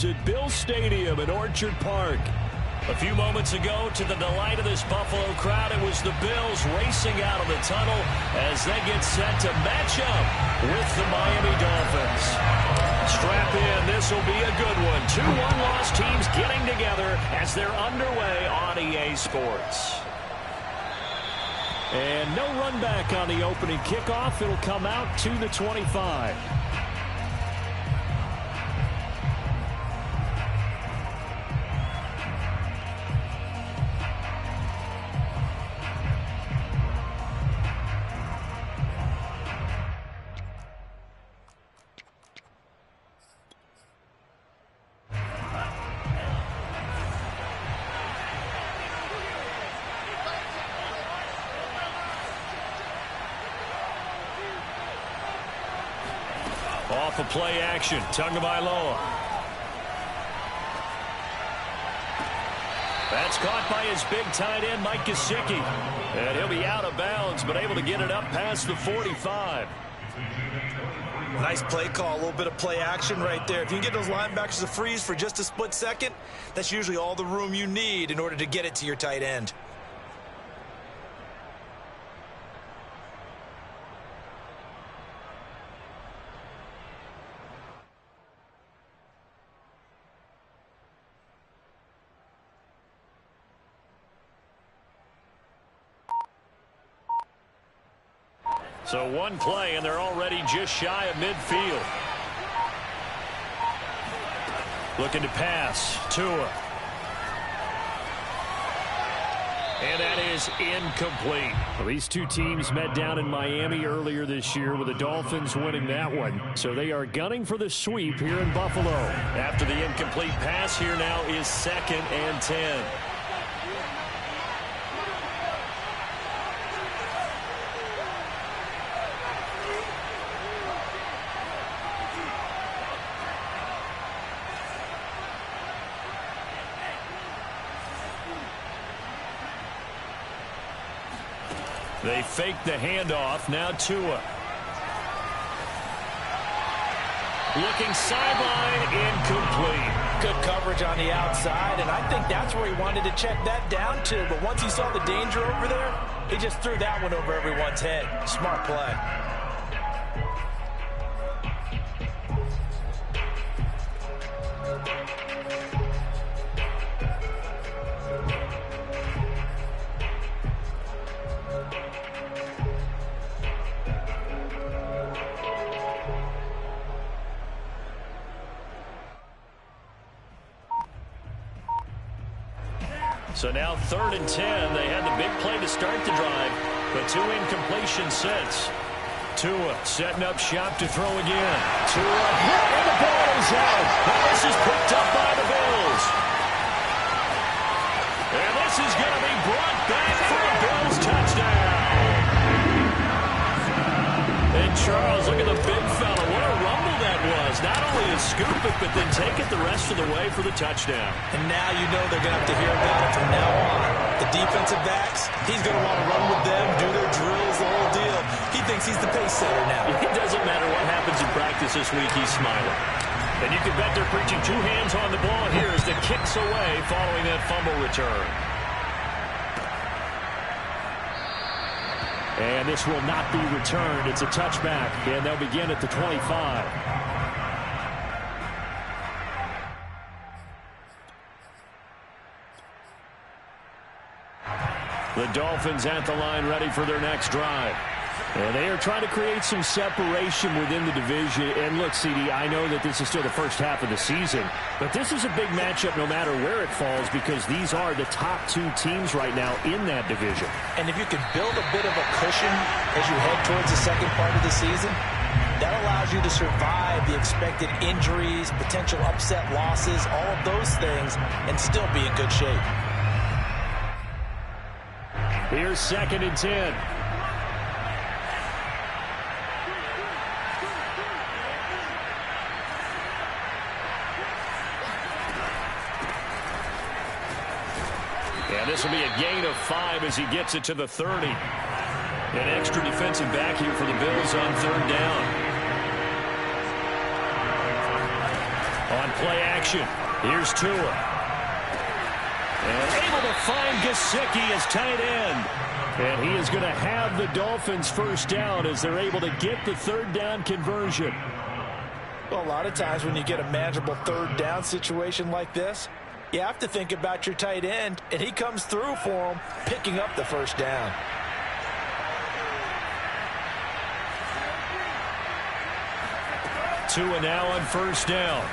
At Bill Stadium in Orchard Park. A few moments ago, to the delight of this Buffalo crowd, it was the Bills racing out of the tunnel as they get set to match up with the Miami Dolphins. Strap in, this will be a good one. Two one-loss teams getting together as they're underway on EA Sports. And no run back on the opening kickoff. It'll come out to the 25. Off of play action, Tagovailoa. That's caught by his big tight end, Mike Gesicki. And he'll be out of bounds, but able to get it up past the 45. Nice play call, a little bit of play action right there. If you can get those linebackers to freeze for just a split second, that's usually all the room you need in order to get it to your tight end. So one play, and they're already just shy of midfield. Looking to pass. Tua. And that is incomplete. Well, these two teams met down in Miami earlier this year with the Dolphins winning that one. So they are gunning for the sweep here in Buffalo. After the incomplete pass, here now is 2nd and 10. They fake the handoff. Now Tua. Looking sideline, incomplete. Good coverage on the outside, and I think that's where he wanted to check that down to. But once he saw the danger over there, he just threw that one over everyone's head. Smart play. So now 3rd and 10. They had the big play to start the drive, but 2 incompletions since. Tua setting up shop to throw again. Tua, and the ball is out. Now this is picked up by the Bills. And this is going to be brought back for a Bills touchdown. And Charles, look at the big fella. What a rumble that was. Not only to scoop it, but then take it the rest of the way for the touchdown. And now you know they're going to have to hear about it from now on. The defensive backs, he's going to want to run with them, do their drills, the whole deal. He thinks he's the pace setter now. It doesn't matter what happens in practice this week, he's smiling. And you can bet they're preaching 2 hands on the ball here as the kicks away following that fumble return. And this will not be returned. It's a touchback, and they'll begin at the 25. The Dolphins at the line ready for their next drive. And they are trying to create some separation within the division. And look, CD, I know that this is still the first half of the season, but this is a big matchup no matter where it falls because these are the top 2 teams right now in that division. And if you can build a bit of a cushion as you head towards the second part of the season, that allows you to survive the expected injuries, potential upset losses, all of those things, and still be in good shape. Here's 2nd and 10. And this will be a gain of 5 as he gets it to the 30. An extra defensive back here for the Bills on 3rd down. On Play action. Here's Tua. And able to find Gesicki as tight end. And he is going to have the Dolphins first down as they're able to get the third down conversion. Well, a lot of times when you get a manageable third down situation like this, you have to think about your tight end, and he comes through for him, picking up the first down. Tua now on first down.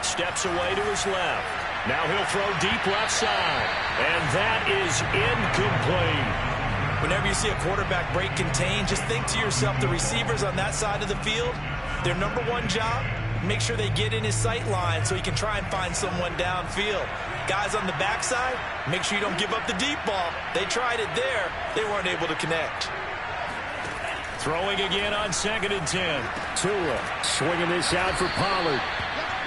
Steps away to his left. Now he'll throw deep left side. And that is incomplete. Whenever you see a quarterback break contain, just think to yourself, the receivers on that side of the field, their number one job, make sure they get in his sight line so he can try and find someone downfield. Guys on the backside, make sure you don't give up the deep ball. They tried it there. They weren't able to connect. Throwing again on 2nd and 10. Tua swinging this out for Pollard.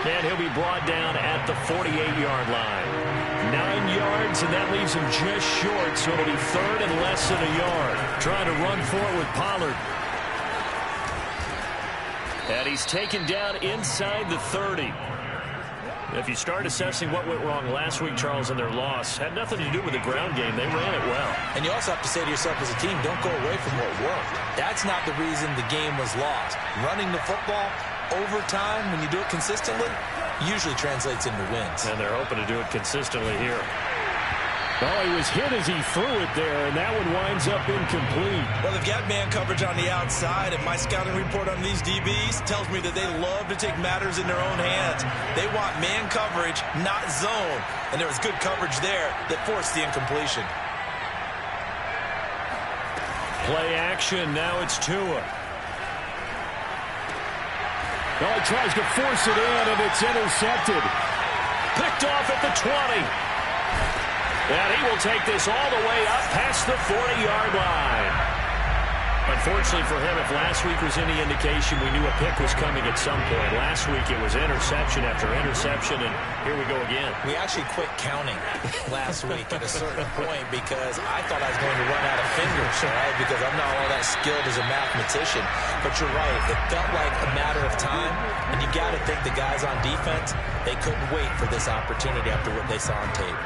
And he'll be brought down at the 48-yard line. 9 yards, and that leaves him just short, so it'll be third and less than a yard. Trying to run for it with Pollard. And he's taken down inside the 30. If you start assessing what went wrong last week, Charles, in their loss, had nothing to do with the ground game. They ran it well. And you also have to say to yourself as a team, don't go away from what worked. That's not the reason the game was lost. Running the football over time, when you do it consistently, usually translates into wins. And they're hoping to do it consistently here. Well, he was hit as he threw it there, and that one winds up incomplete. Well, they've got man coverage on the outside, and my scouting report on these DBs tells me that they love to take matters in their own hands. They want man coverage, not zone. And there was good coverage there that forced the incompletion. Play action. Now it's Tua. Well, he tries to force it in, and it's intercepted. Picked off at the 20. And he will take this all the way up past the 40-yard line. Unfortunately for him, if last week was any indication, we knew a pick was coming at some point. Last week it was interception after interception, and here we go again. We actually quit counting last week at a certain point because I thought I was going to run out of fingers, right? Because I'm not all that skilled as a mathematician. But you're right, it felt like a matter of time, and you got to think the guys on defense, they couldn't wait for this opportunity after what they saw on tape.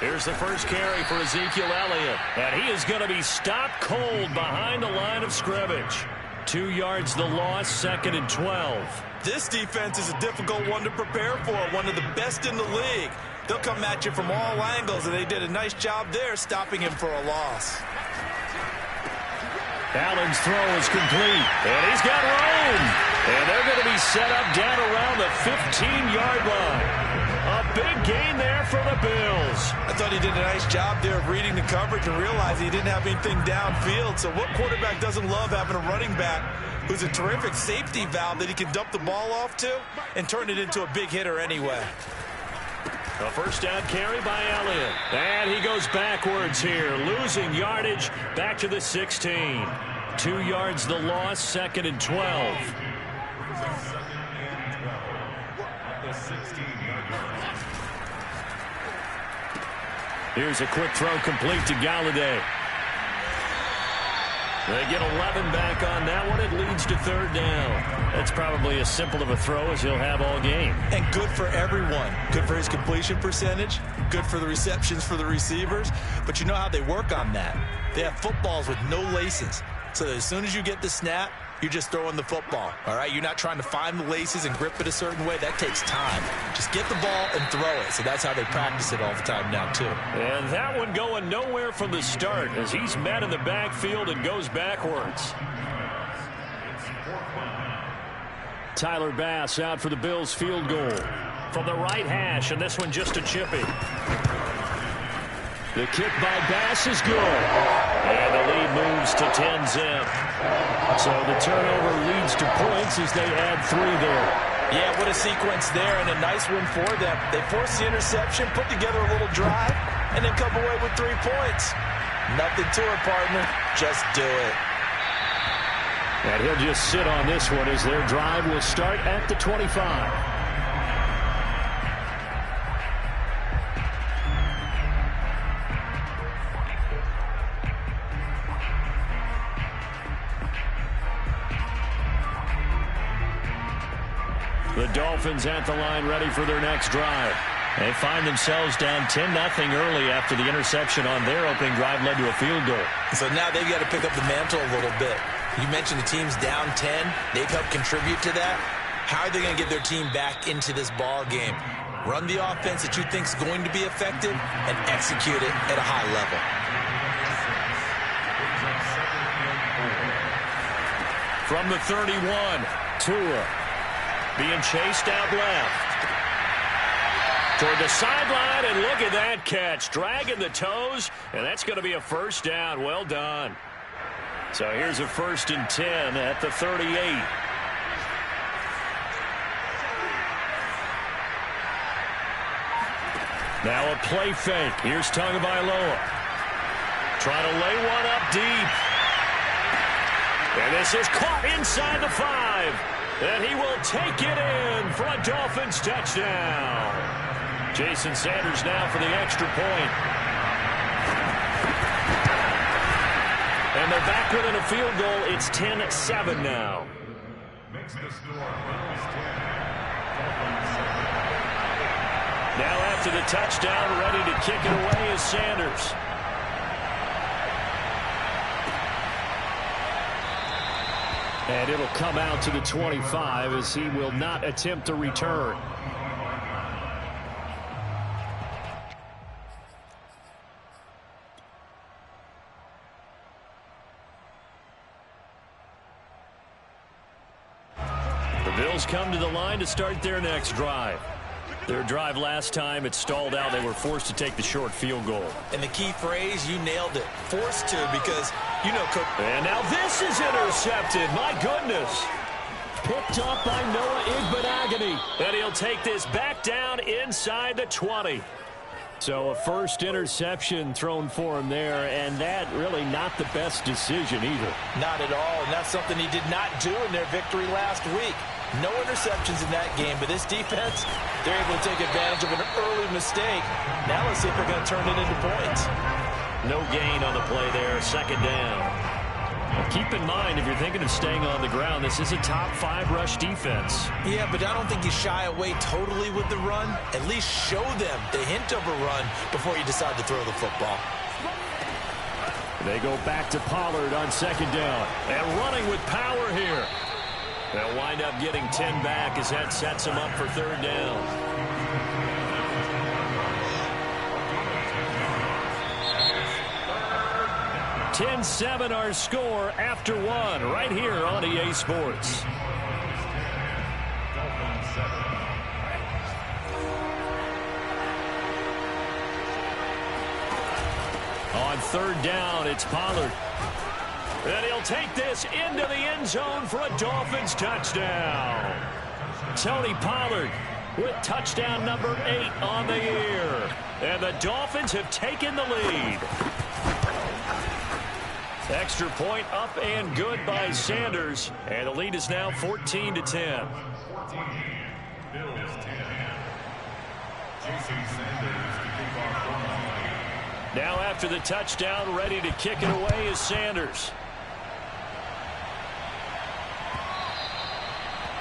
Here's the first carry for Ezekiel Elliott. And he is going to be stopped cold behind the line of scrimmage. 2 yards the loss, 2nd and 12. This defense is a difficult one to prepare for, one of the best in the league. They'll come at you from all angles, and they did a nice job there stopping him for a loss. Allen's throw is complete, and he's got room. And they're going to be set up down around the 15-yard line. A big gain there for the Bills. I thought he did a nice job there of reading the coverage and realizing he didn't have anything downfield. So what quarterback doesn't love having a running back who's a terrific safety valve that he can dump the ball off to and turn it into a big hitter anyway? A first down carry by Elliott. And he goes backwards here, losing yardage back to the 16. 2 yards the loss, 2nd and 12. Here's a quick throw complete to Galladay. They get 11 back on that one. It leads to 3rd down. That's probably as simple of a throw as he'll have all game. And good for everyone. Good for his completion percentage. Good for the receptions for the receivers. But you know how they work on that. They have footballs with no laces. So that as soon as you get the snap, you're just throwing the football, all right? You're not trying to find the laces and grip it a certain way. That takes time. Just get the ball and throw it. So that's how they practice it all the time now, too. And that one going nowhere from the start as he's met in the backfield and goes backwards. Tyler Bass out for the Bills field goal from the right hash, and this one just a chippy. The kick by Bass is good. And the lead moves to 10-zip. So the turnover leads to points as they add 3 there. Yeah, what a sequence there, and a nice one for them. They force the interception, put together a little drive, and then come away with 3 points. Nothing to it, partner. Just do it. And he'll just sit on this one as their drive will start at the 25. The Dolphins at the line ready for their next drive. They find themselves down 10-0 early after the interception on their opening drive led to a field goal. So now they've got to pick up the mantle a little bit. You mentioned the team's down 10. They've helped contribute to that. How are they going to get their team back into this ball game? Run the offense that you think is going to be effective and execute it at a high level. From the 31, Tua being chased out left. Toward the sideline, and look at that catch. Dragging the toes, and that's going to be a first down. Well done. So here's a 1st and 10 at the 38. Now a play fake. Here's Tagovailoa. Trying to lay one up deep. And this is caught inside the 5. And he will take it in for a Dolphins touchdown. Jason Sanders now for the extra point. And they're back within a field goal. It's 10-7 now. Now after the touchdown, ready to kick it away is Sanders. And it'll come out to the 25 as he will not attempt a return. The Bills come to the line to start their next drive. Their drive last time, it stalled out. They were forced to take the short field goal. And the key phrase, you nailed it. Forced to, because, you know, Coach. And now this is intercepted. My goodness. Picked up by Noah Igbenogany. And he'll take this back down inside the 20. So a first interception thrown for him there, and that really not the best decision either. Not at all, and that's something he did not do in their victory last week. No interceptions in that game, but this defense, they're able to take advantage of an early mistake. Now let's see if they're going to turn it into points. No gain on the play there, 2nd down. Well, keep in mind, if you're thinking of staying on the ground, this is a top 5 rush defense. Yeah, but I don't think you shy away totally with the run. At least show them the hint of a run before you decide to throw the football. They go back to Pollard on 2nd down. And running with power here. They'll wind up getting 10 back as that sets them up for 3rd down. (10-7) our score after 1 right here on EA Sports. On 3rd down, it's Pollard. And he'll take this into the end zone for a Dolphins touchdown. Tony Pollard with touchdown number 8 on the year. And the Dolphins have taken the lead. Extra point up and good by Sanders. And the lead is now 14-10. Now after the touchdown, ready to kick it away is Sanders.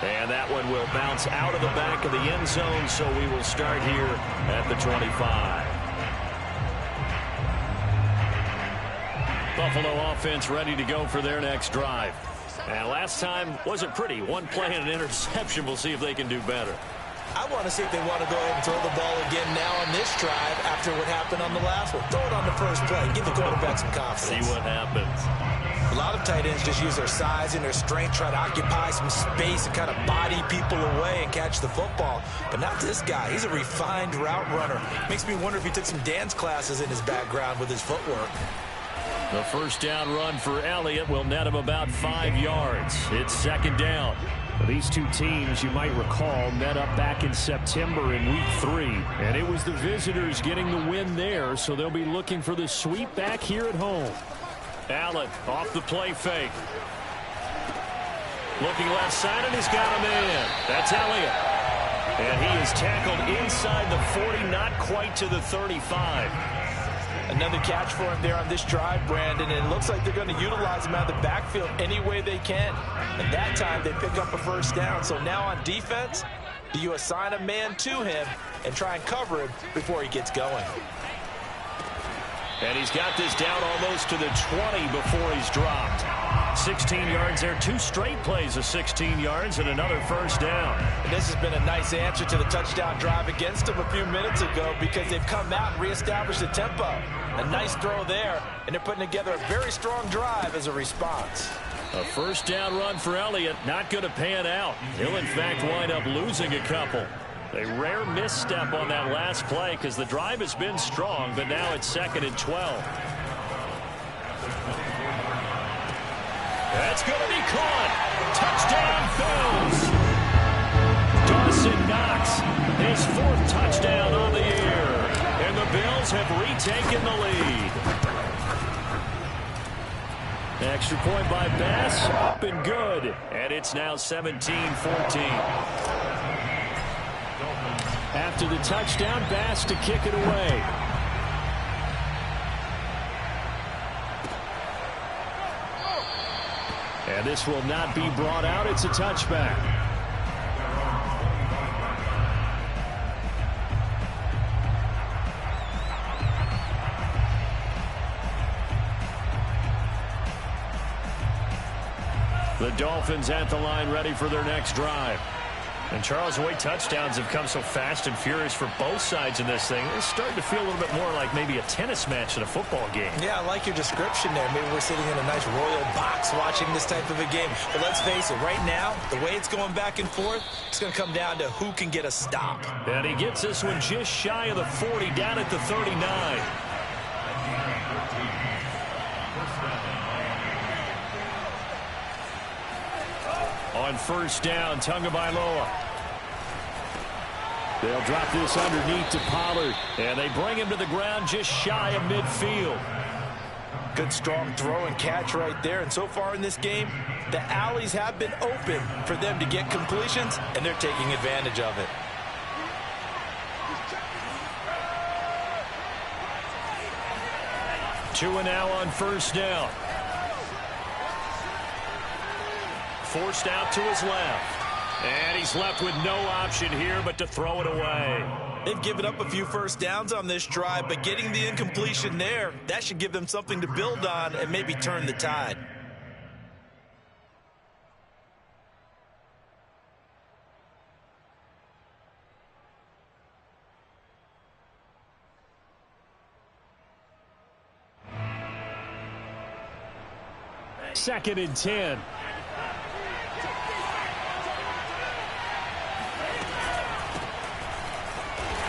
And that one will bounce out of the back of the end zone, so we will start here at the 25. Buffalo offense ready to go for their next drive. And last time wasn't pretty. One play and an interception. We'll see if they can do better. I want to see if they want to go ahead and throw the ball again now on this drive after what happened on the last one. Throw it on the first play. Give the quarterback some confidence. See what happens. A lot of tight ends just use their size and their strength, try to occupy some space and kind of body people away and catch the football. But not this guy. He's a refined route runner. Makes me wonder if he took some dance classes in his background with his footwork. The first down run for Elliott will net him about 5 yards. It's 2nd down. These two teams, you might recall, met up back in September in Week 3. And it was the visitors getting the win there, so they'll be looking for the sweep back here at home. Allen off the play fake. Looking left side, and he's got him in. That's Elliott. And he is tackled inside the 40, not quite to the 35. Another catch for him there on this drive, Brandon, and it looks like they're going to utilize him out of the backfield any way they can. And that time they pick up a first down. So now on defense, Do you assign a man to him and try and cover him before he gets going? And he's got this down almost to the 20 before he's dropped. 16 yards there, 2 straight plays of 16 yards and another first down. And this has been a nice answer to the touchdown drive against them a few minutes ago because they've come out and reestablished the tempo. A nice throw there, and they're putting together a very strong drive as a response. A first down run for Elliott, not going to pan out. He'll, in fact, wind up losing a couple. A rare misstep on that last play because the drive has been strong, but now it's 2nd and 12. That's going to be caught. Touchdown, Bills. Dawson Knox, his 4th touchdown on the year. And the Bills have retaken the lead. Extra point by Bass, up and good. And it's now 17-14. After the touchdown, Bass to kick it away. And this will not be brought out. It's a touchback. The Dolphins at the line ready for their next drive. And Charles, the way touchdowns have come so fast and furious for both sides in this thing, it's starting to feel a little bit more like maybe a tennis match in a football game. Yeah, I like your description there. Maybe we're sitting in a nice royal box watching this type of a game. But let's face it, right now, the way it's going back and forth, it's going to come down to who can get a stop. And he gets this one just shy of the 40, down at the 39. On first down, Tagovailoa. They'll drop this underneath to Pollard, and they bring him to the ground just shy of midfield. Good strong throw and catch right there. And so far in this game, the alleys have been open for them to get completions, and they're taking advantage of it. Two and now on first down. Forced out to his left. And he's left with no option here but to throw it away. They've given up a few first downs on this drive, but getting the incompletion there, that should give them something to build on and maybe turn the tide. Second and 10.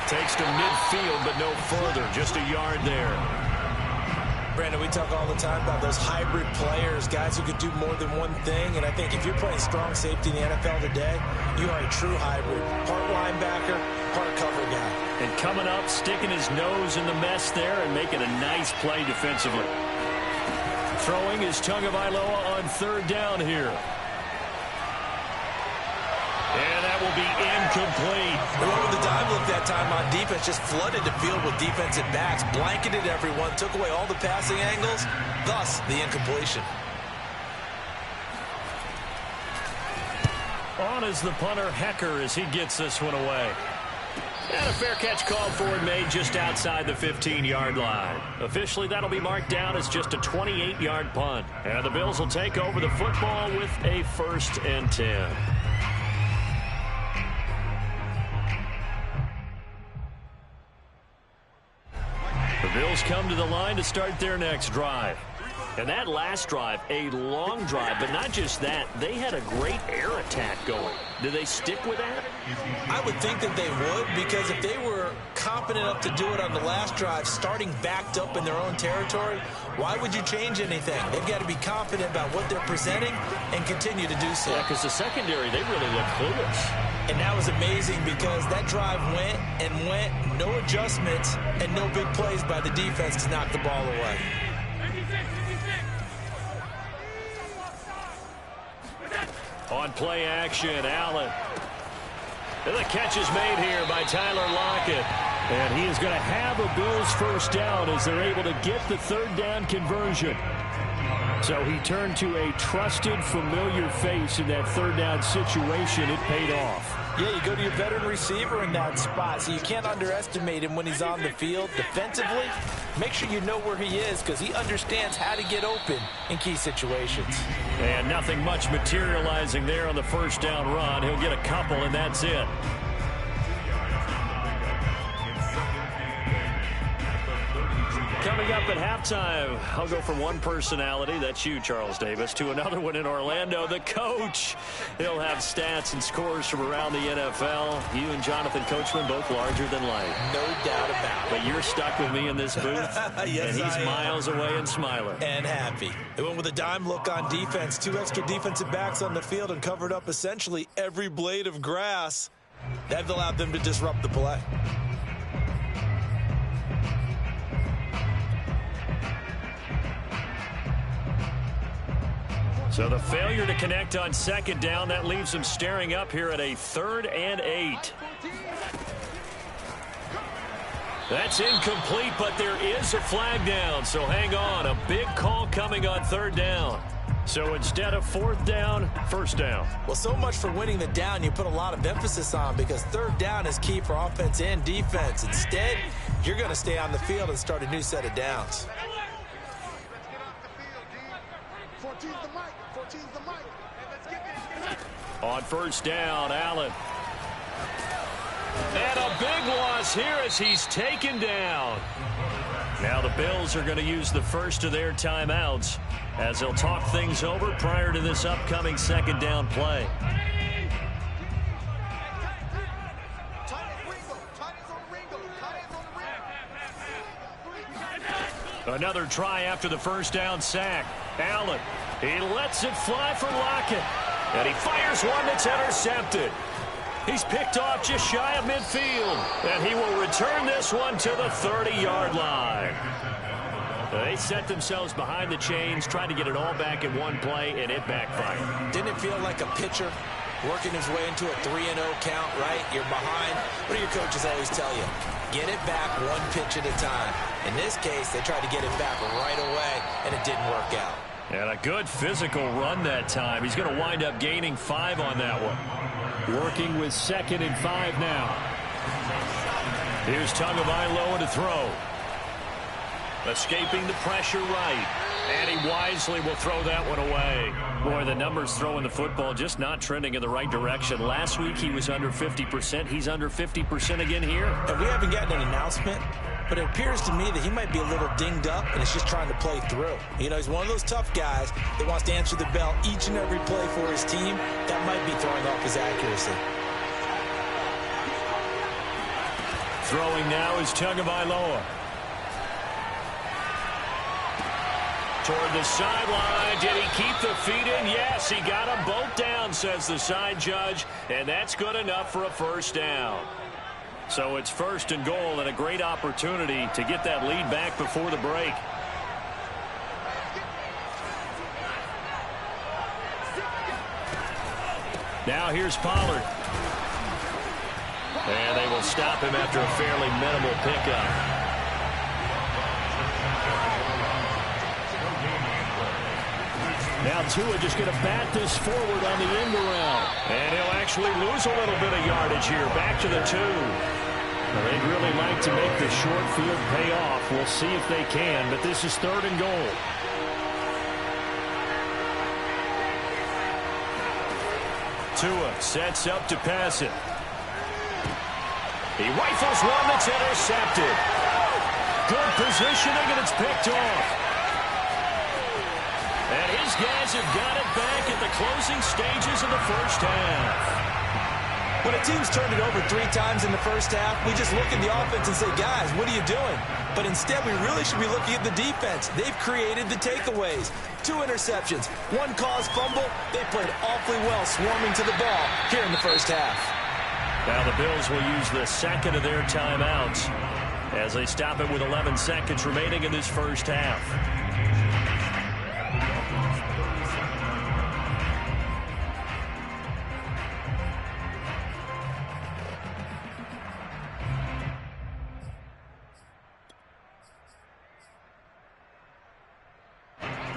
Takes to midfield, but no further. Just a yard there. Brandon, we talk all the time about those hybrid players, guys who could do more than one thing. And I think if you're playing strong safety in the NFL today, you are a true hybrid. Part linebacker, part cover guy. And coming up, sticking his nose in the mess there and making a nice play defensively. Throwing is Tagovailoa on third down here. And that will be incomplete. They went with the dive look that time on defense, just flooded the field with defensive backs, blanketed everyone, took away all the passing angles, thus the incompletion. On is the punter, Hecker, as he gets this one away. And a fair catch called for and made just outside the 15-yard line. Officially, that'll be marked down as just a 28-yard punt. And the Bills will take over the football with a 1st and 10. The Bills come to the line to start their next drive. And that last drive, a long drive, but not just that. They had a great air attack going. Do they stick with that? I would think that they would, because if they were competent enough to do it on the last drive, starting backed up in their own territory, why would you change anything? They've got to be confident about what they're presenting and continue to do so. Yeah, because the secondary, they really look clueless. And that was amazing because that drive went and went, no adjustments, and no big plays by the defense to knock the ball away. On play action, Allen. And the catch is made here by Tyler Lockett. And he is going to have a Bills first down as they're able to get the third down conversion. So he turned to a trusted, familiar face in that third down situation. It paid off. Yeah, you go to your veteran receiver in that spot, so you can't underestimate him when he's on the field. Defensively, make sure you know where he is because he understands how to get open in key situations. And nothing much materializing there on the first down run. He'll get a couple, and that's it. Coming up at halftime, I'll go from one personality, that's you, Charles Davis, to another one in Orlando, the coach. He'll have stats and scores from around the NFL. You and Jonathan Coachman, both larger than life. No doubt about it. But you're stuck with me in this booth, yes, and he's miles away and smiling. And happy. They went with a dime look on defense. 2 extra defensive backs on the field and covered up essentially every blade of grass. That allowed them to disrupt the play. So the failure to connect on second down, that leaves them staring up here at a 3rd and 8. That's incomplete, but there is a flag down, so hang on. A big call coming on 3rd down. So instead of 4th down, 1st down. Well, so much for winning the down you put a lot of emphasis on because 3rd down is key for offense and defense. Instead, you're going to stay on the field and start a new set of downs. On 1st down, Allen. And a big loss here as he's taken down. Now the Bills are going to use the first of their timeouts as they'll talk things over prior to this upcoming 2nd down play. Another try after the 1st down sack. Allen, he lets it fly for Lockett. And he fires one that's intercepted. He's picked off just shy of midfield. And he will return this one to the 30-yard line. They set themselves behind the chains, trying to get it all back in one play, and it backfired. Didn't it feel like a pitcher working his way into a 3-0 count, right? You're behind. What do your coaches always tell you? Get it back one pitch at a time. In this case, they tried to get it back right away, and it didn't work out. And a good physical run that time. He's going to wind up gaining 5 on that one. Working with 2nd and 5 now. Here's Tagovailoa to throw. Escaping the pressure right. And he wisely will throw that one away. Boy, the numbers throwing the football just not trending in the right direction. Last week he was under 50%. He's under 50% again here. And we haven't gotten an announcement, but it appears to me that he might be a little dinged up and is just trying to play through. You know, he's one of those tough guys that wants to answer the bell each and every play for his team. That might be throwing off his accuracy. Throwing now is Tagovailoa. Toward the sideline. Did he keep the feet in? Yes, he got them both down, says the side judge, and that's good enough for a 1st down. So it's 1st and goal and a great opportunity to get that lead back before the break. Now here's Pollard. And they will stop him after a fairly minimal pickup. Now Tua just going to bat this forward on the end around. And he'll actually lose a little bit of yardage here. Back to the 2. Well, they'd really like to make the short field pay off. We'll see if they can, but this is 3rd and goal. Tua sets up to pass it. He rifles one that's intercepted. Good positioning, and it's picked off. And his guys have got it back at the closing stages of the 1st half. When a team's turned it over 3 times in the 1st half, we just look at the offense and say, guys, what are you doing? But instead, we really should be looking at the defense. They've created the takeaways. 2 interceptions, 1 caused fumble. They played awfully well swarming to the ball here in the 1st half. Now the Bills will use the 2nd of their timeouts as they stop it with 11 seconds remaining in this 1st half.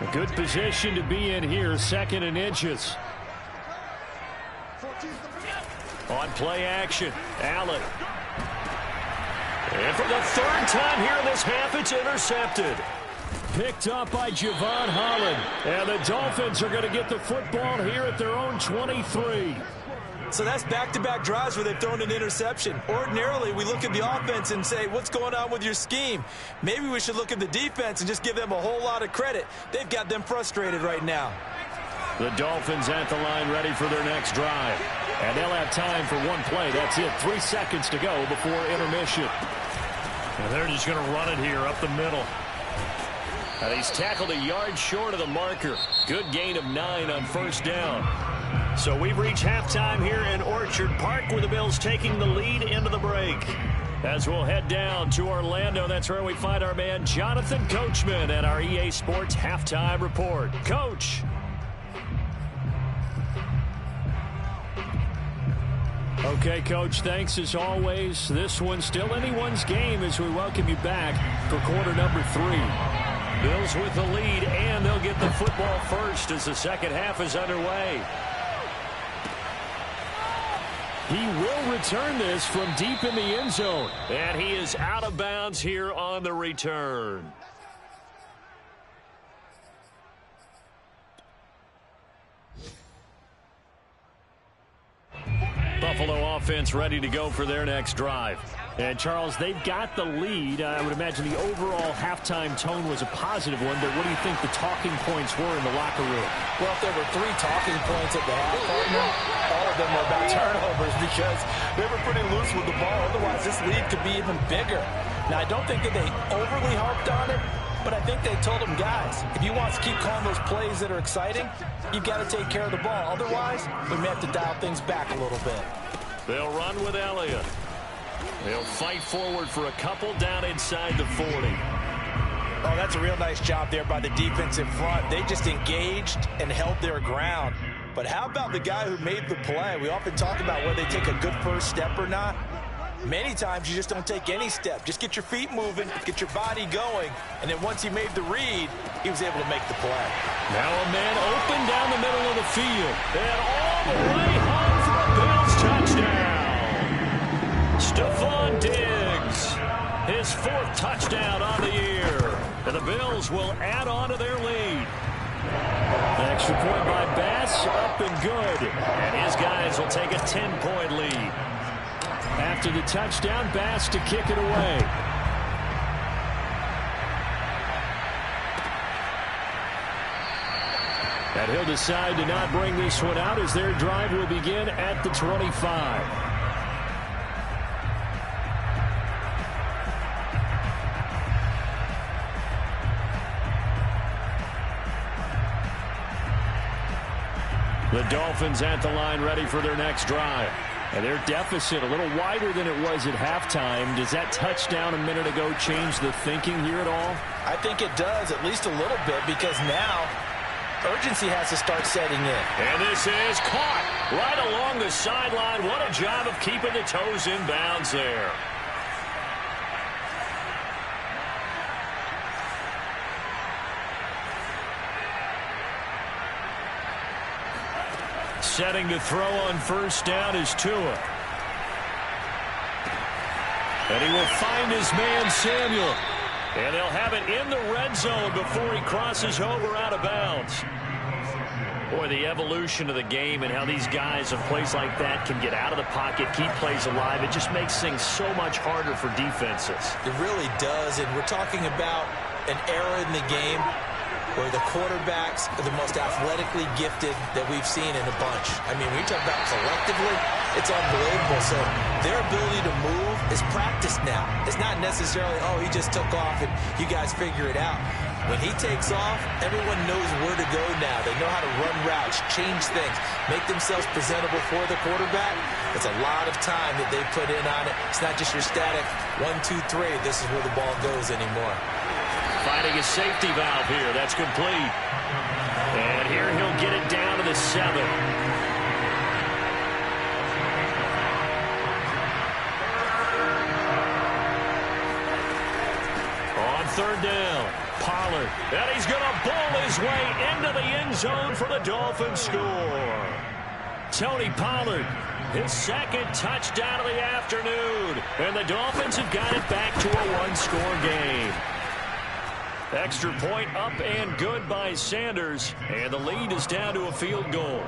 A good position to be in here, 2nd and inches. On play action, Allen. And for the third time here in this half, it's intercepted. Picked up by Javon Holland. And the Dolphins are going to get the football here at their own 23. So that's back-to-back drives where they've thrown an interception. Ordinarily, we look at the offense and say, what's going on with your scheme? Maybe we should look at the defense and just give them a whole lot of credit. They've got them frustrated right now. The Dolphins at the line ready for their next drive. And they'll have time for one play. That's it. 3 seconds to go before intermission. And they're just going to run it here up the middle. And he's tackled a yard short of the marker. Good gain of 9 on first down. So we've reached halftime here in Orchard Park with the Bills taking the lead into the break. As we'll head down to Orlando, that's where we find our man Jonathan Coachman at our EA Sports Halftime Report. Coach. Okay, Coach, thanks as always. This one's still anyone's game as we welcome you back for quarter number 3. Bills with the lead, and they'll get the football first as the second half is underway. He will return this from deep in the end zone, and he is out of bounds here on the return. Buffalo offense ready to go for their next drive. And, Charles, they've got the lead. I would imagine the overall halftime tone was a positive one, but what do you think the talking points were in the locker room? Well, if there were 3 talking points at the half, partner, all of them were about turnovers because they were pretty loose with the ball. Otherwise, this lead could be even bigger. Now, I don't think that they overly harped on it, but I think they told them, guys, if you want to keep calling those plays that are exciting, you've got to take care of the ball. Otherwise, we may have to dial things back a little bit. They'll run with Elliott. They'll fight forward for a couple down inside the 40. Oh, that's a real nice job there by the defense in front. They just engaged and held their ground. But how about the guy who made the play? We often talk about whether they take a good first step or not. Many times you just don't take any step. Just get your feet moving, get your body going, and then once he made the read, he was able to make the play. Now a man open down the middle of the field. And all the way home for a Bills touchdown. Stephon Diggs, his 4th touchdown on the year. And the Bills will add on to their lead. The extra point by Bass, up and good. And his guys will take a 10-point lead. After the touchdown, Bass to kick it away. And he'll decide to not bring this one out as their drive will begin at the 25. The Dolphins at the line ready for their next drive. And their deficit a little wider than it was at halftime. Does that touchdown a minute ago change the thinking here at all? I think it does, at least a little bit, because now urgency has to start setting in. And this is caught right along the sideline. What a job of keeping the toes in bounds there. Setting to throw on first down is Tua. And he will find his man Samuel. And they'll have it in the red zone before he crosses over out of bounds. Boy, the evolution of the game and how these guys in plays like that can get out of the pocket, keep plays alive, it just makes things so much harder for defenses. It really does, and we're talking about an era in the game where the quarterbacks are the most athletically gifted that we've seen in a bunch. I mean, when you talk about collectively, it's unbelievable. So their ability to move is practiced now. It's not necessarily, oh, he just took off and you guys figure it out. When he takes off, everyone knows where to go now. They know how to run routes, change things, make themselves presentable for the quarterback. It's a lot of time that they put in on it. It's not just your static 1, 2, 3. This is where the ball goes anymore. Finding a safety valve here. That's complete. And here he'll get it down to the 7. On third down, Pollard. And he's going to bowl his way into the end zone for the Dolphins score. Tony Pollard, his second touchdown of the afternoon. And the Dolphins have got it back to a one-score game. Extra point up and good by Sanders. And the lead is down to a field goal.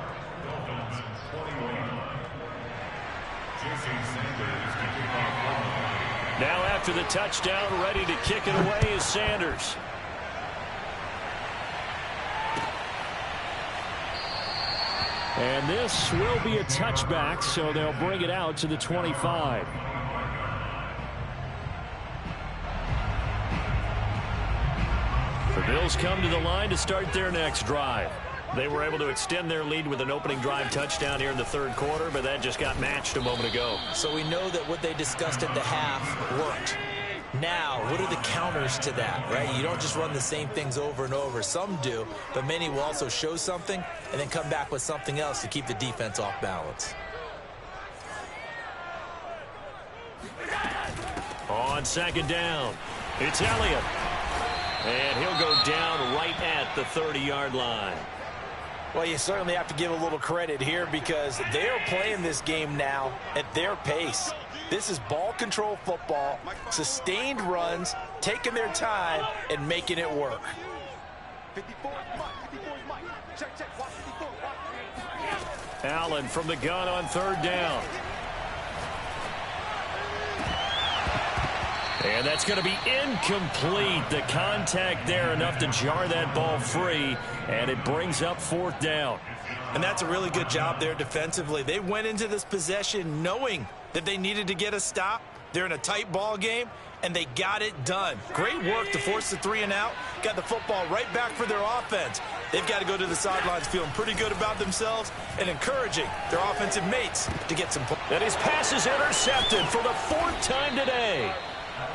Now after the touchdown, ready to kick it away is Sanders. And this will be a touchback, so they'll bring it out to the 25. The Bills come to the line to start their next drive. They were able to extend their lead with an opening drive touchdown here in the third quarter, but that just got matched a moment ago. So we know that what they discussed at the half worked. Now, what are the counters to that, right? You don't just run the same things over and over. Some do, but many will also show something and then come back with something else to keep the defense off balance. On second down, it's Elliott. And he'll go down right at the 30-yard line. Well, you certainly have to give a little credit here because they are playing this game now at their pace. This is ball control football, sustained runs, taking their time, and making it work. Allen from the gun on third down. And that's going to be incomplete. The contact there enough to jar that ball free, and it brings up fourth down. And that's a really good job there defensively. They went into this possession knowing that they needed to get a stop. They're in a tight ball game, and they got it done. Great work to force the 3 and out. Got the football right back for their offense. They've got to go to the sidelines feeling pretty good about themselves and encouraging their offensive mates to get some points. And his pass is intercepted for the 4th time today.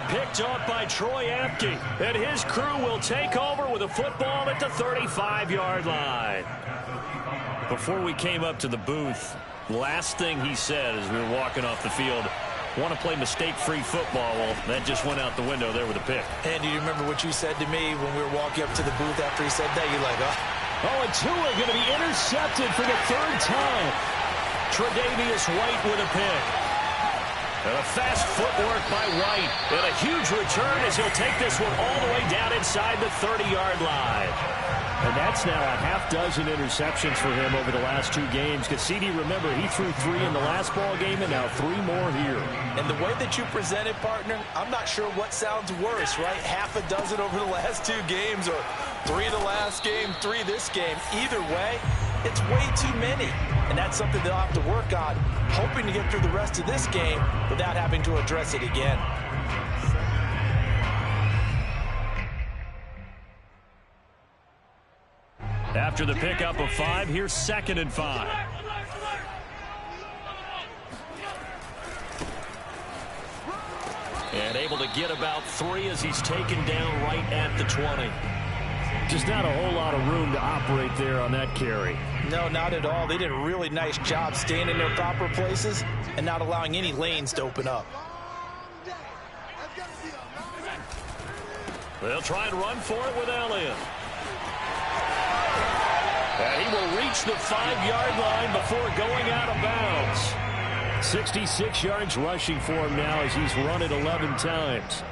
Picked off by Troy Apke, and his crew will take over with a football at the 35-yard line. Before we came up to the booth, last thing he said as we were walking off the field, want to play mistake-free football. Well, that just went out the window there with a pick. And do you remember what you said to me when we were walking up to the booth after he said that? You're like, oh. Oh, and Tua going to be intercepted for the 3rd time. Tre'Davious White with a pick. And a fast footwork by White. And a huge return as he'll take this one all the way down inside the 30-yard line. And that's now a half-dozen interceptions for him over the last 2 games. Because CD, remember, he threw 3 in the last ball game and now 3 more here. And the way that you presented, partner, I'm not sure what sounds worse, right? Half a dozen over the last 2 games or 3 the last game, 3 this game. Either way, it's way too many. And that's something they'll have to work on, hoping to get through the rest of this game without having to address it again. After the pickup of 5, here's 2nd and 5. And able to get about 3 as he's taken down right at the 20. Just not a whole lot of room to operate there on that carry. No, not at all. They did a really nice job staying in their proper places and not allowing any lanes to open up. They'll try and run for it with Elliott. And he will reach the 5-yard line before going out of bounds. 66 yards rushing for him now as he's run it 11 times.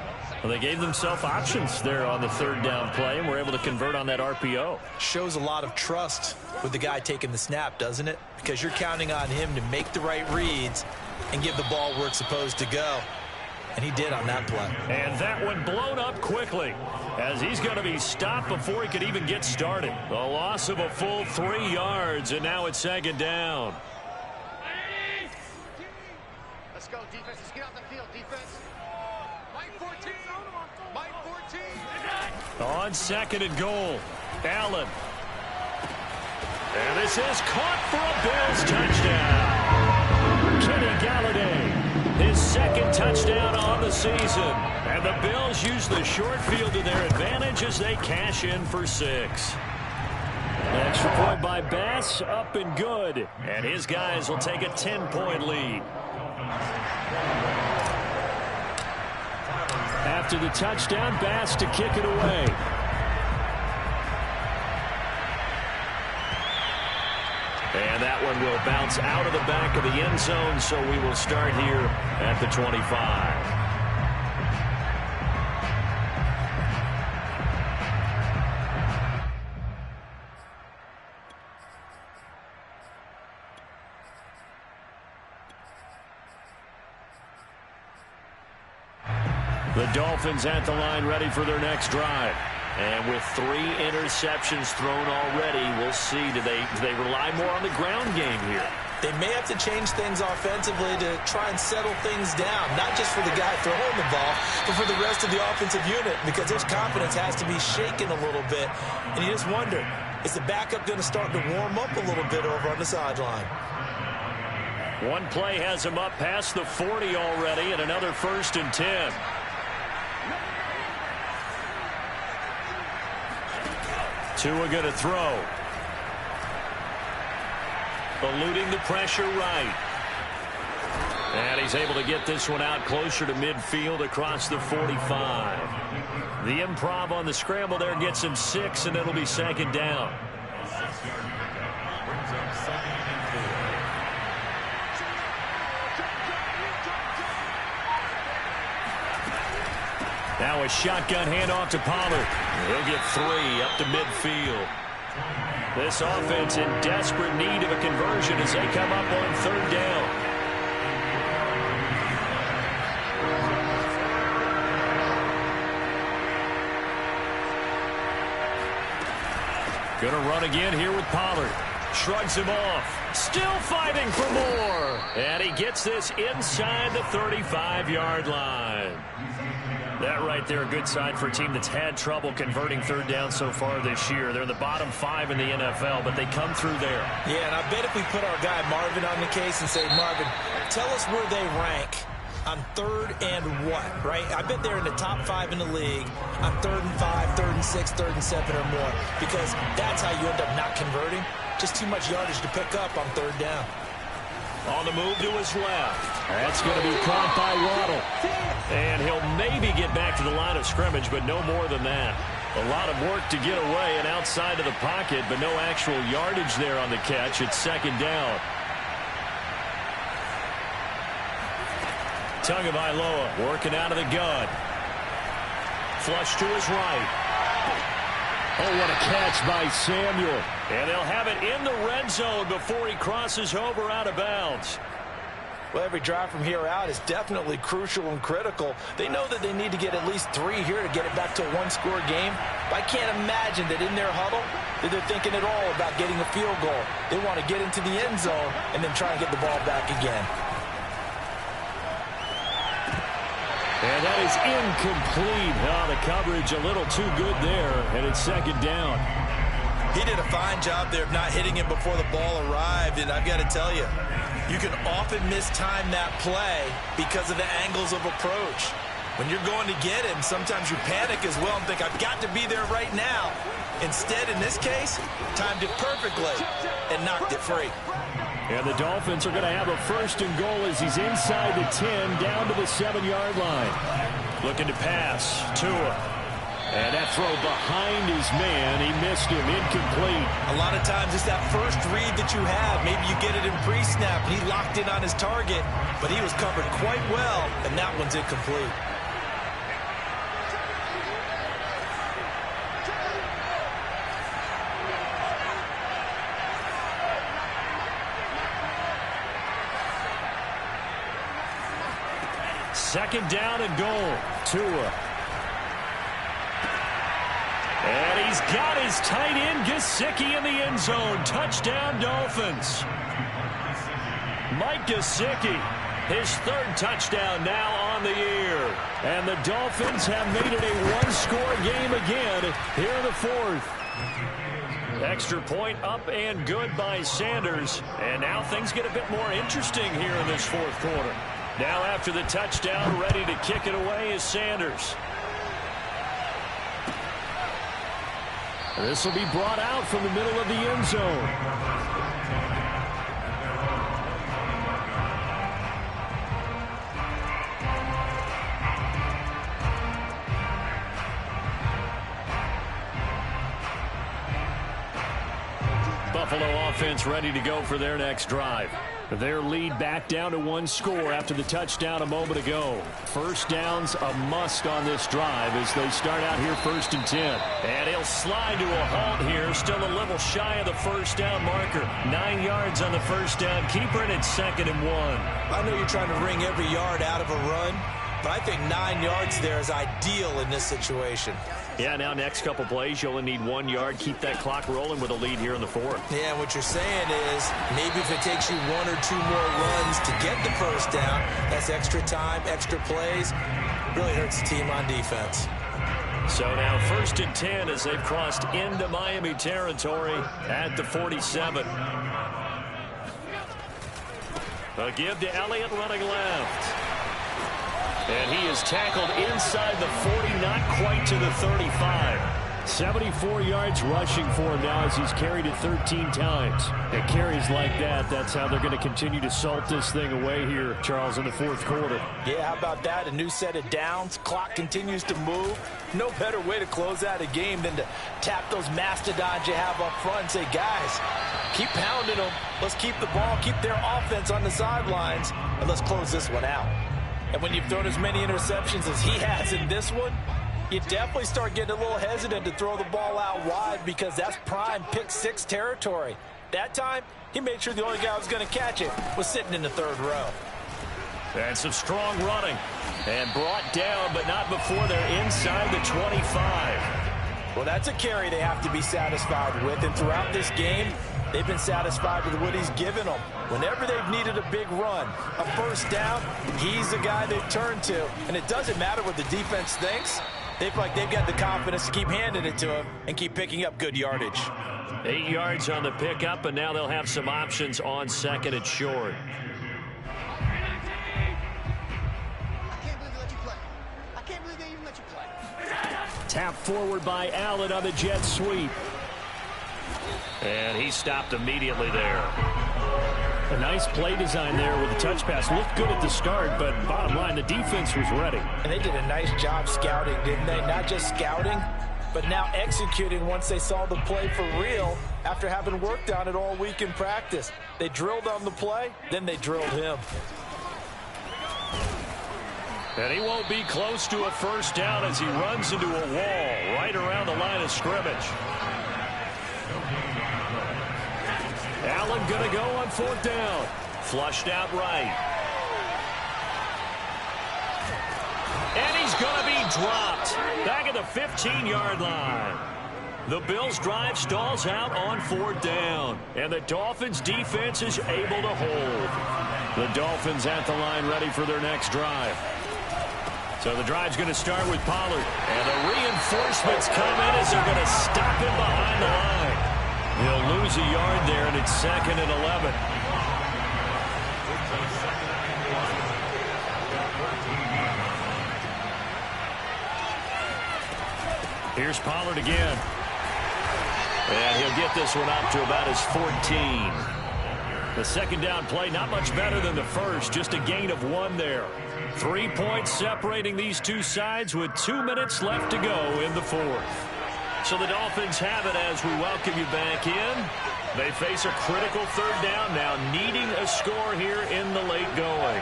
Well, they gave themselves options there on the 3rd down play and were able to convert on that RPO. Shows a lot of trust with the guy taking the snap, doesn't it? Because you're counting on him to make the right reads and give the ball where it's supposed to go. And he did on that play. And that one blown up quickly as he's going to be stopped before he could even get started. The loss of a full 3 yards, and now it's 2nd down. Let's go, defense. Let's get off the field, defense. Mike 14. Mike 14. On 2nd and goal, Allen. And this is caught for a Bills touchdown. Kenny Galladay, his 2nd touchdown on the season. And the Bills use the short field to their advantage as they cash in for 6. Extra point by Bass, up and good. And his guys will take a 10-point lead. After the touchdown, Bass to kick it away. And that one will bounce out of the back of the end zone, so we will start here at the 25. The Dolphins at the line ready for their next drive. And with 3 interceptions thrown already, we'll see. Do they rely more on the ground game here? They may have to change things offensively to try and settle things down, not just for the guy throwing the ball, but for the rest of the offensive unit, because his confidence has to be shaken a little bit. And you just wonder, is the backup going to start to warm up a little bit over on the sideline? One play has him up past the 40 already, and another 1st and 10. Tua going to throw. Eluding the pressure right. And he's able to get this one out closer to midfield across the 45. The improv on the scramble there gets him 6, and it'll be 2nd down. Now a shotgun handoff to Pollard. He'll get 3 up to midfield. This offense in desperate need of a conversion as they come up on 3rd down. Gonna run again here with Pollard. Shrugs him off. Still fighting for more. And he gets this inside the 35-yard line. That right there, a good sign for a team that's had trouble converting 3rd down so far this year. They're in the bottom 5 in the NFL, but they come through there. Yeah, and I bet if we put our guy Marvin on the case and say, Marvin, tell us where they rank on 3rd and what, right? I bet they're in the top 5 in the league on 3rd and 5, 3rd and 6, 3rd and 7 or more, because that's how you end up not converting. Just too much yardage to pick up on 3rd down. On the move to his left. That's going to be caught by Waddle. And he'll maybe get back to the line of scrimmage, but no more than that. A lot of work to get away and outside of the pocket, but no actual yardage there on the catch. It's 2nd down. Tagovailoa working out of the gun. Flush to his right. Oh, what a catch by Samuel. And they'll have it in the red zone before he crosses over out of bounds. Well, every drive from here out is definitely crucial and critical. They know that they need to get at least 3 here to get it back to a 1-score game. But I can't imagine that in their huddle that they're thinking at all about getting a field goal. They want to get into the end zone and then try and get the ball back again. And that is incomplete. Oh, the coverage a little too good there, and it's 2nd down. He did a fine job there of not hitting him before the ball arrived, and I've got to tell you, you can often mistime that play because of the angles of approach. When you're going to get him, sometimes you panic as well and think, I've got to be there right now. Instead, in this case, timed it perfectly and knocked it free. And the Dolphins are going to have a 1st and goal as he's inside the 10, down to the 7-yard line. Looking to pass. Tua. And that throw behind his man. He missed him. Incomplete. A lot of times it's that first read that you have. Maybe you get it in pre-snap, and he locked in on his target, but he was covered quite well, and that one's incomplete. Second down and goal. Tua. And he's got his tight end, Gesicki, in the end zone. Touchdown, Dolphins. Mike Gesicki, his 3rd touchdown now on the year. And the Dolphins have made it a 1-score game again here in the 4th. Extra point up and good by Sanders. And now things get a bit more interesting here in this 4th quarter. Now after the touchdown, ready to kick it away is Sanders. This will be brought out from the middle of the end zone. Buffalo offense ready to go for their next drive. Their lead back down to 1 score after the touchdown a moment ago. First down's a must on this drive as they start out here 1st and 10. And he'll slide to a halt here, still a little shy of the first down marker. 9 yards on the first down keeper, and it's 2nd and 1. I know you're trying to wring every yard out of a run, but I think 9 yards there is ideal in this situation. Yeah, now next couple plays, you only need 1 yard. Keep that clock rolling with a lead here in the 4th. Yeah, what you're saying is maybe if it takes you 1 or 2 more runs to get the first down, that's extra time, extra plays. Really hurts the team on defense. So now 1st and 10 as they've crossed into Miami territory at the 47. A give to Elliott running left. And he is tackled inside the 40, not quite to the 35. 74 yards rushing for him now as he's carried it 13 times. It carries like that. That's how they're going to continue to salt this thing away here, Charles, in the 4th quarter. Yeah, how about that? A new set of downs. Clock continues to move. No better way to close out a game than to tap those mastodons you have up front and say, guys, keep pounding them. Let's keep the ball, keep their offense on the sidelines, and let's close this one out. And when you've thrown as many interceptions as he has in this one, you definitely start getting a little hesitant to throw the ball out wide because that's prime pick 6 territory. That time, he made sure the only guy who was going to catch it was sitting in the 3rd row. And some strong running. And brought down, but not before they're inside the 25. Well, that's a carry they have to be satisfied with. And throughout this game, they've been satisfied with what he's given them. Whenever they've needed a big run, a first down, he's the guy they've turned to. And it doesn't matter what the defense thinks. They feel like they've got the confidence to keep handing it to him and keep picking up good yardage. 8 yards on the pickup, and now they'll have some options on 2nd and short. Tap forward by Allen on the jet sweep. And he stopped immediately there. A nice play design there with the touch pass. Looked good at the start, but bottom line, the defense was ready. And they did a nice job scouting, didn't they? Not just scouting, but now executing once they saw the play for real after having worked on it all week in practice. They drilled on the play, then they drilled him. And he won't be close to a first down as he runs into a wall right around the line of scrimmage. Allen going to go on 4th down. Flushed out right. And he's going to be dropped back at the 15-yard line. The Bills' drive stalls out on 4th down. And the Dolphins' defense is able to hold. The Dolphins at the line ready for their next drive. So the drive's going to start with Pollard. And the reinforcements come in as they're going to stop him behind the line. He'll lose a yard there, and it's 2nd and 11. Here's Pollard again. And he'll get this one up to about his 14. The 2nd down play, not much better than the first, just a gain of 1 there. 3 points separating these two sides with 2 minutes left to go in the 4th. So the Dolphins have it as we welcome you back in. They face a critical 3rd down now, needing a score here in the late going.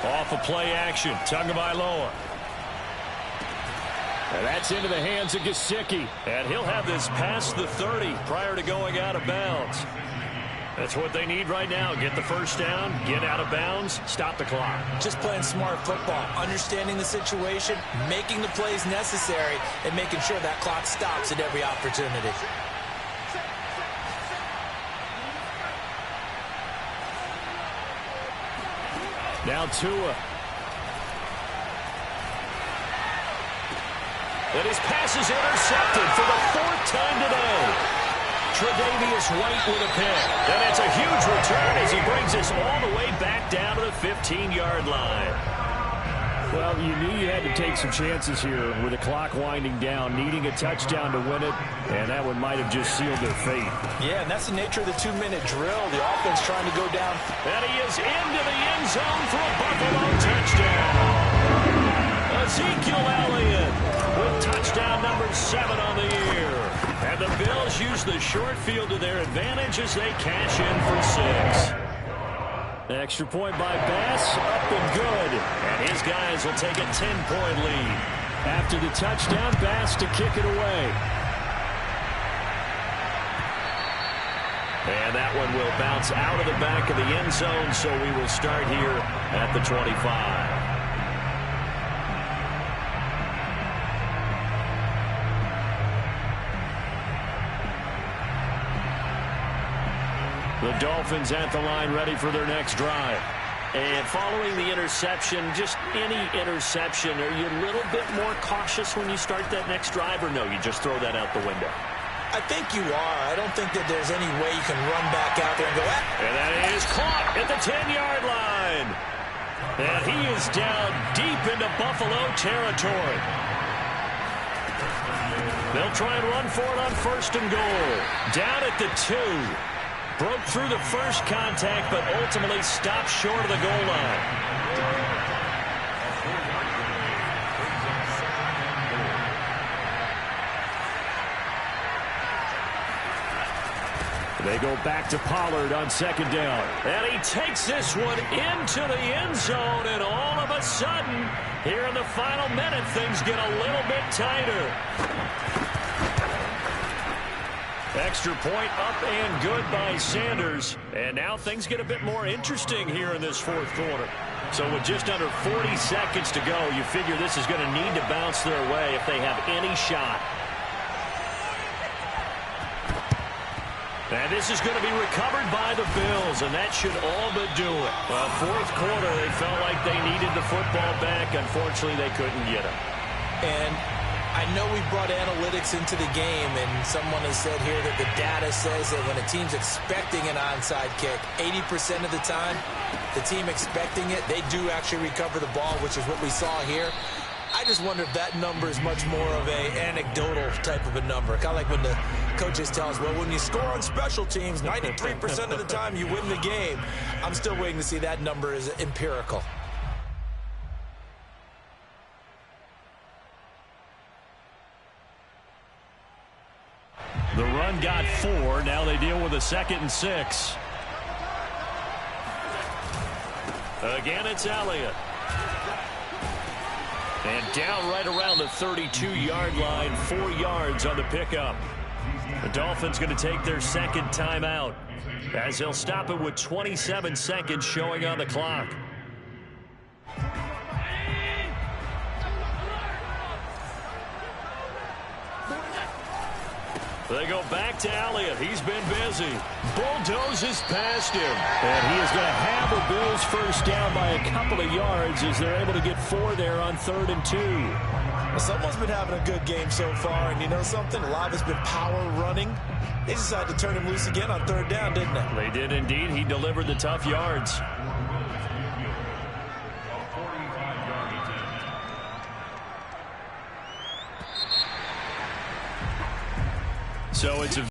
Off of play action, Tagovailoa. And that's into the hands of Gesicki. And he'll have this past the 30 prior to going out of bounds. That's what they need right now. Get the first down, get out of bounds, stop the clock. Just playing smart football, understanding the situation, making the plays necessary, and making sure that clock stops at every opportunity. Now Tua. And his pass is intercepted for the 4th time today. Tre'Davious White with a pick. And it's a huge return as he brings us all the way back down to the 15-yard line. Well, you knew you had to take some chances here with the clock winding down, needing a touchdown to win it, and that one might have just sealed their fate. Yeah, and that's the nature of the 2-minute drill. The offense trying to go down. And he is into the end zone for a Buffalo touchdown. Ezekiel Elliott with touchdown number 7 on the year. And And the Bills use the short field to their advantage as they cash in for 6. Extra point by Bass, up and good. And his guys will take a 10-point lead. After the touchdown, Bass to kick it away. And that one will bounce out of the back of the end zone, so we will start here at the 25. The Dolphins at the line ready for their next drive. And following the interception, just any interception, are you a little bit more cautious when you start that next drive, or no, you just throw that out the window? I think you are. I don't think that there's any way you can run back out there and go, And that is caught at the 10-yard line. And he is down deep into Buffalo territory. They'll try and run for it on 1st and goal. Down at the 2. Broke through the first contact, but ultimately stopped short of the goal line. They go back to Pollard on 2nd down. And he takes this one into the end zone, and all of a sudden, here in the final minute, things get a little bit tighter. Extra point up and good by Sanders. And now things get a bit more interesting here in this 4th quarter. So with just under 40 seconds to go, you figure this is going to need to bounce their way if they have any shot. And this is going to be recovered by the Bills, and that should all but do it. Well, 4th quarter, they felt like they needed the football back. Unfortunately, they couldn't get it. And I know we brought analytics into the game, and someone has said here that the data says that when a team's expecting an onside kick, 80% of the time, the team expecting it, they do actually recover the ball, which is what we saw here. I just wonder if that number is much more of an anecdotal type of a number. Kind of like when the coaches tell us, well, when you score on special teams, 93% of the time you win the game. I'm still waiting to see that number is empirical. The run got 4. Now they deal with a 2nd and 6. Again, it's Elliott. And down right around the 32-yard line, 4 yards on the pickup. The Dolphins going to take their 2nd timeout as they'll stop it with 27 seconds showing on the clock. They go back to Elliott. He's been busy. Bulldozes past him. And he is going to have the Bills first down by a couple of yards as they're able to get 4 there on 3rd and 2. Well, someone's been having a good game so far, and you know something? A lot has been power running. They decided to turn him loose again on 3rd down, didn't they? They did indeed. He delivered the tough yards. So it's a